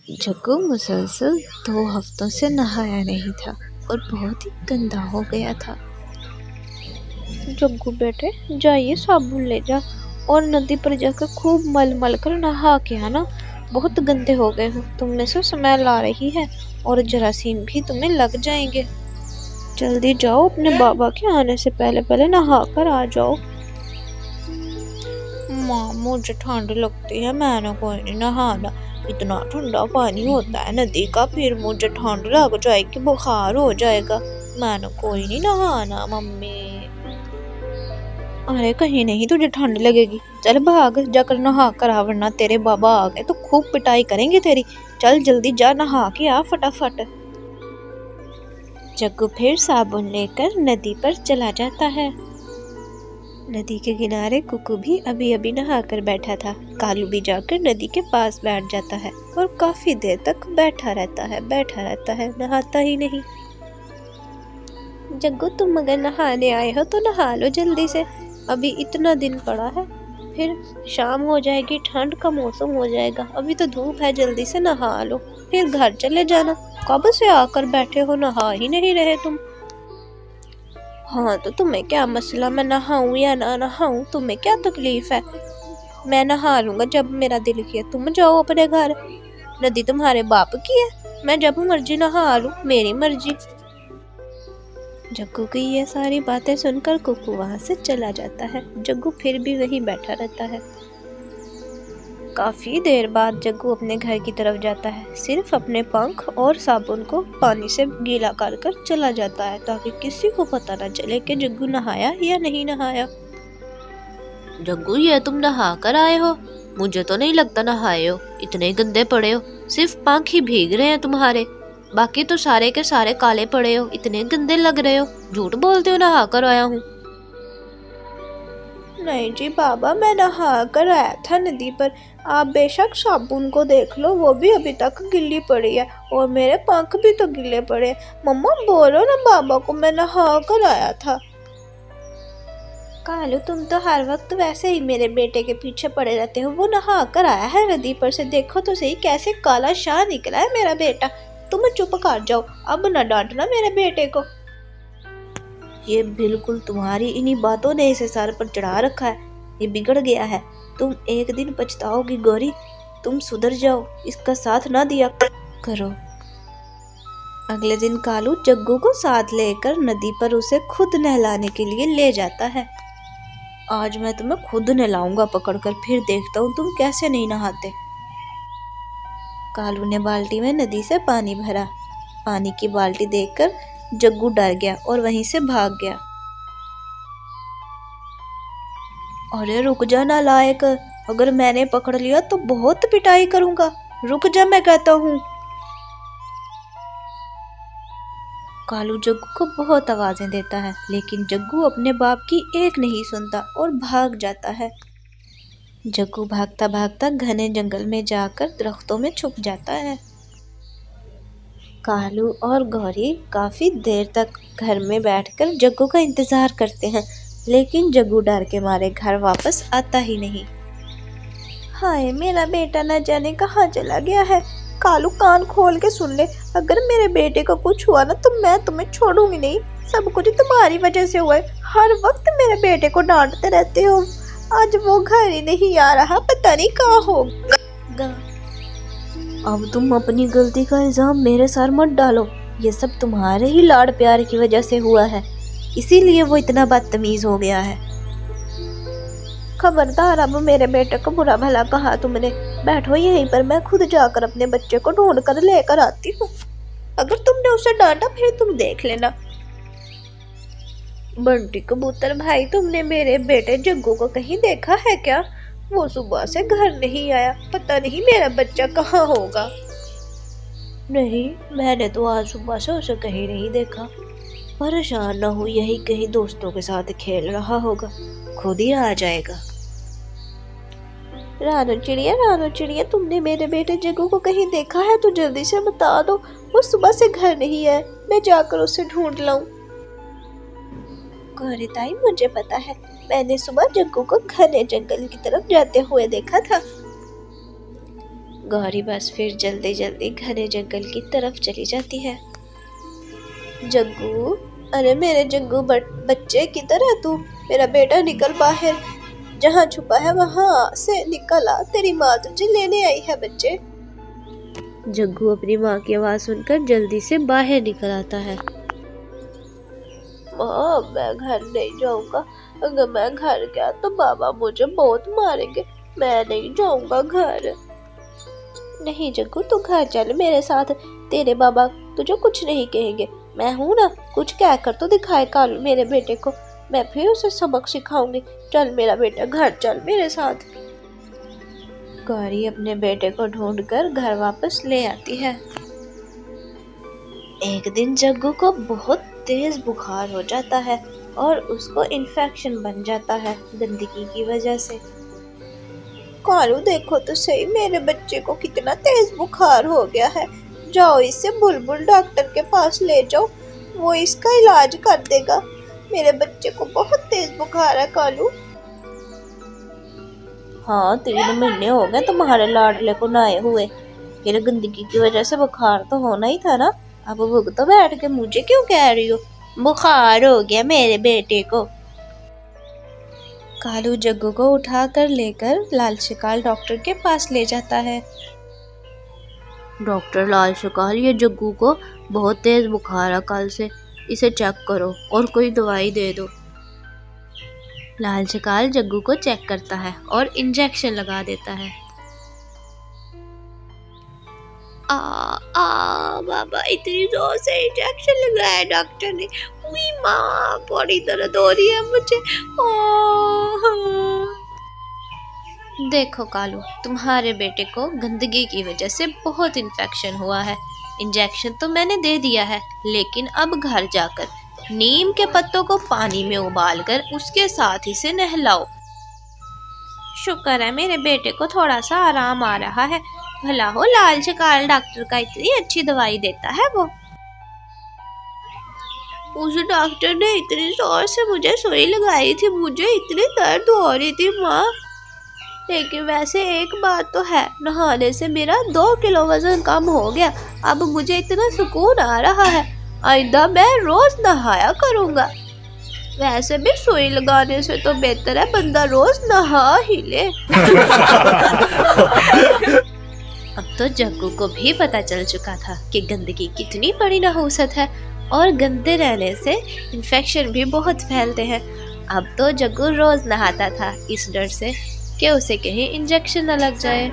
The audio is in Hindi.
जग्गू मुसलसल 2 हफ्तों से नहाया नहीं था और बहुत ही गंदा हो गया था। जग्गू बेटे जाइए साबुन ले जा और नदी पर जाकर खूब मल मल कर नहा के आना। बहुत गंदे हो गए हो, तुम में से स्मेल आ रही है और जरासीम भी तुम्हें लग जाएंगे। जल्दी जाओ, अपने बाबा के आने से पहले पहले नहा कर आ जाओ। माँ मुझे ठंड लगती है, मैंने कोई नहीं नहाना। इतना ठंडा पानी होता है नदी का, फिर मुझे ठंड लग जाएगी, बुखार हो जाएगा। मैंने कोई नहीं नहाना मम्मी। अरे कहीं नहीं, तुझे ठंड लगेगी। चल भाग जाकर नहा कर आ, वरना तेरे बाबा आ गए तो खूब पिटाई करेंगे तेरी। चल जल्दी जा नहा के आ फटाफट। जग्गू फिर साबुन लेकर नदी पर चला जाता है। नदी के किनारे कुकू भी अभी अभी नहाकर बैठा था। कालू भी जाकर नदी के पास बैठ जाता है और काफी देर तक बैठा रहता है, नहाता ही नहीं। जग्गू तुम अगर नहाने आए हो तो नहा लो जल्दी से, अभी इतना दिन पड़ा है, फिर शाम हो जाएगी, ठंड का मौसम हो जाएगा। अभी तो धूप है, जल्दी से नहा लो, फिर घर चले जाना। कब से आकर बैठे हो, नहा ही नहीं रहे तुम। हाँ तो तुम्हें क्या मसला, मैं नहाऊं या ना नहाऊं, तुम्हें क्या तकलीफ है? मैं नहा लूंगा जब मेरा दिल किया। तुम जाओ अपने घर, नदी तुम्हारे बाप की है, मैं जब मर्जी नहा लूं, मेरी मर्जी। जग्गू की ये सारी बातें सुनकर कुकू वहां से चला जाता है। जग्गू फिर भी वहीं बैठा रहता है। काफी देर बाद जग्गू अपने घर की तरफ जाता है। सिर्फ अपने पंख और साबुन को पानी से गीला कर चला जाता है, ताकि किसी को पता न चले कि जग्गू नहाया या नहीं नहाया। जग्गू ये तुम नहा कर आए हो? मुझे तो नहीं लगता नहाए हो, इतने गंदे पड़े हो। सिर्फ पंख ही भीग रहे हैं तुम्हारे, बाकी तो सारे के सारे काले पड़े हो, इतने गंदे लग रहे हो। झूठ बोलते हो, नहा कर आया हूँ। नहीं जी बाबा, मैं नहा कर आया था नदी पर। आप बेशक साबुन को देख लो, वो भी अभी तक गिल्ली पड़ी है और मेरे पंख भी तो गिले पड़े। मम्मा बोलो ना बाबा को, मैं नहा कर आया था। कालू तुम तो हर वक्त वैसे ही मेरे बेटे के पीछे पड़े रहते हो। वो नहा कर आया है नदी पर से, देखो तो सही कैसे काला शाह निकला है मेरा बेटा। तुम चुप कर जाओ, अब न डांटना मेरे बेटे को। ये बिल्कुल तुम्हारी इन्हीं बातों ने इसे सर पर चढ़ा रखा है, ये बिगड़ गया है। तुम एक दिन पछताओगी गौरी, तुम सुधर जाओ, इसका साथ ना दिया करो। अगले दिन कालू जग्गू को साथ लेकर नदी पर उसे खुद नहलाने के लिए ले जाता है। आज मैं तुम्हें खुद नहलाऊंगा पकड़कर, फिर देखता हूँ तुम कैसे नहीं नहाते। कालू ने बाल्टी में नदी से पानी भरा। पानी की बाल्टी देखकर जग्गू डर गया और वहीं से भाग गया। अरे रुक जा नालायक, अगर मैंने पकड़ लिया तो बहुत पिटाई करूंगा, रुक जा मैं कहता हूँ। कालू जग्गू को बहुत आवाजें देता है, लेकिन जग्गू अपने बाप की एक नहीं सुनता और भाग जाता है। जग्गू भागता भागता घने जंगल में जाकर दरख्तों में छुप जाता है। कालू और गौरी काफी देर तक घर में बैठकर जग्गू का इंतजार करते हैं, लेकिन जग्गू डर के मारे घर वापस आता ही नहीं। हाय मेरा बेटा न जाने कहाँ चला गया है। कालू कान खोल के सुन ले, अगर मेरे बेटे को कुछ हुआ ना तो मैं तुम्हें छोड़ूंगी नहीं। सब कुछ तुम्हारी वजह से हुआ है, हर वक्त मेरे बेटे को डांटते रहते हो। आज वो घर ही नहीं आ रहा, पता नहीं कहाँ होगा। अब तुम अपनी गलती का इल्जाम मेरे सर मत डालो, ये सब तुम्हारे ही लाड़ प्यार की वजह से हुआ है, इसीलिए वो इतना बदतमीज हो गया है। खबरदार, अब मेरे बेटे को बुरा भला कहा तुमने। बैठो यहीं पर, मैं खुद जाकर अपने बच्चे को ढूंढ कर लेकर आती हूँ। अगर तुमने उसे डांटा फिर तुम देख लेना। बंटी कबूतर भाई, तुमने मेरे बेटे जग्गू को कहीं देखा है क्या? वो सुबह से घर नहीं आया, पता नहीं मेरा बच्चा कहाँ होगा। नहीं, मैंने तो आज सुबह से उसे कहीं नहीं देखा। परेशान न हो, यही कहीं दोस्तों के साथ खेल रहा होगा, खुद ही आ जाएगा। रानू चिड़िया, तुमने मेरे बेटे जग्गू को कहीं देखा है तो जल्दी से बता दो। वो सुबह से घर नहीं है, मैं जाकर उसे ढूंढ लाऊं। गौरी ताई, मुझे पता है, मैंने सुबह जग्गू को घने जंगल की तरफ जाते हुए देखा था। गौरी बस फिर जल्दी जल्दी घने जंगल की तरफ चली जाती है। जग्गू, अरे मेरे जग्गू बच्चे किधर है तू? मेरा बेटा निकल बाहर, जहाँ छुपा है वहाँ से निकल आ, तेरी माँ तुझे लेने आई है बच्चे। जग्गू अपनी माँ की आवाज़ सुनकर जल्दी से बाहर निकल आता है। माँ, मैं घर नहीं जाऊंगा, अगर मैं घर गया तो बाबा मुझे बहुत मारेंगे, मैं नहीं जाऊंगा घर। नहीं जग्गू, तू घर चल मेरे साथ, तेरे बाबा तुझे कुछ नहीं कहेंगे, मैं हूँ ना, कुछ कह कर तो दिखाए कालू मेरे बेटे को, मैं फिर उसे सबक सिखाऊंगी। चल मेरा बेटा, घर चल मेरे साथ। गौरी अपने बेटे को ढूंढकर घर वापस ले आती है। एक दिन जग्गू को बहुत तेज बुखार हो जाता है और उसको इन्फेक्शन बन जाता है गंदगी की वजह से। कालू देखो तो सही, मेरे बच्चे को कितना तेज बुखार हो गया है, जाओ इसे बुलबुल डॉक्टर के पास ले जाओ, वो इसका इलाज कर देगा, मेरे बच्चे को बहुत तेज बुखार है कालू। हाँ, 3 महीने हो गए तुम्हारे लाडले को नहाए हुए, फिर गंदगी की वजह से बुखार तो होना ही था ना। अब भुग तो बैठ के मुझे क्यों कह रही हो बुखार हो गया मेरे बेटे को। कालू जग्गू को उठाकर लेकर लाल शिकाल डॉक्टर के पास ले जाता है। डॉक्टर लाल शिकाल, ये जग्गू को बहुत तेज बुखार है कल से, इसे चेक करो और कोई दवाई दे दो। लाल शिकाल जग्गू को चेक करता है और इंजेक्शन लगा देता है। बाबा, इतनी जोर से इंजेक्शन लगाया डॉक्टर ने, उई माँ, बड़ी दर्द हो रही है मुझे। देखो कालू, तुम्हारे बेटे को गंदगी की वजह से बहुत इन्फेक्शन हुआ है, इंजेक्शन तो मैंने दे दिया है, लेकिन अब घर जाकर नीम के पत्तों को पानी में उबालकर उसके साथ ही से नहलाओ। शुक्र है मेरे बेटे को थोड़ा सा आराम आ रहा है, भला हो लाल शिकाल डॉक्टर का इतनी अच्छी दवाई देता है वो। उस डॉक्टर ने इतनी जोर से मुझे सुई लगाई थी, मुझे इतनी दर्द हो रही थी माँ। लेकिन वैसे एक बात तो है, नहाने से मेरा 2 किलो वजन कम हो गया, अब मुझे इतना सुकून आ रहा है, आइंदा मैं रोज नहाया करूँगा। वैसे भी सुई लगाने से तो बेहतर है बंदा रोज नहा ही ले। अब तो जग्गू को भी पता चल चुका था कि गंदगी कितनी बड़ी नहुसत है और गंदे रहने से इन्फेक्शन भी बहुत फैलते हैं। अब तो जग्गू रोज नहाता था इस डर से कि उसे कहीं इंजेक्शन न लग जाए।